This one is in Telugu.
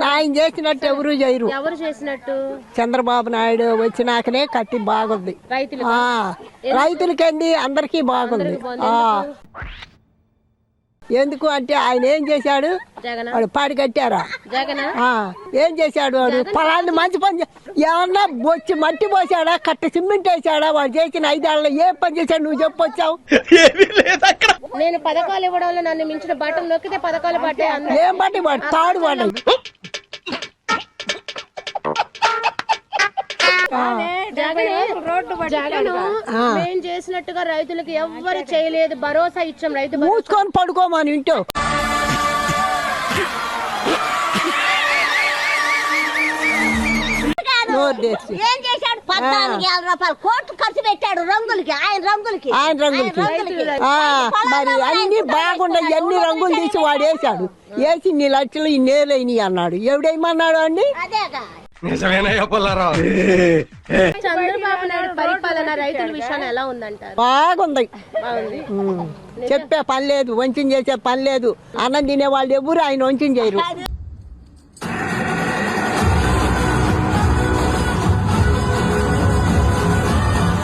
ఆయన చేసినట్టు ఎవరు చేయరు. ఎవరు చేసినట్టు? చంద్రబాబు నాయుడు వచ్చినాకనే కత్తి బాగుంది. రైతులకండి అందరికీ బాగుంది. ఎందుకు అంటే ఆయన ఏం చేశాడు? వాడు పాడి కట్టారా? ఏం చేశాడు? వాడు పొలాన్ని మంచి పని ఏమన్నా బొచ్చి మట్టి పోసాడా, కట్ట సిమెంట్ వేసాడా? వాడు చేసిన 5 ఏళ్ళలో ఏ పని చేశాడు నువ్వు చెప్పొచ్చావు? నేను పథకాలు ఇవ్వడంలో నన్ను మించిన బట్టం నొక్కితే పథకాలు పడ్డాయి. ఏం బట్టి వాడు తాడు వాడు. మేము చేసినట్టుగా రైతులకు ఎవ్వరు చేయలేదు. భరోసా ఇచ్చాం. రైతు మూసుకొని పడుకోమని ఇంటో. ఏం చేశాడు? 14,000 రూపాయలు కోట్లు ఖర్చు పెట్టాడు రంగులకి. ఆయన రంగులకి మరి అన్ని బాగుండయి. ఎన్ని రంగులు తీసి వాడు వేసాడు. వేసి ఇన్ని లక్షలు ఇన్నేలైనవి అన్నాడు. ఎవడేమన్నాడు అండి? చంద్రబాబు నాయుడు పరిపాలన రైతుల విషయాన్ని ఎలా ఉందంటారు? బాగుంది. చెప్పే పని లేదు, వంచన చేసే పని లేదు. అన్నం తినే వాళ్ళు ఎవరు ఆయన వంచన చేయరు.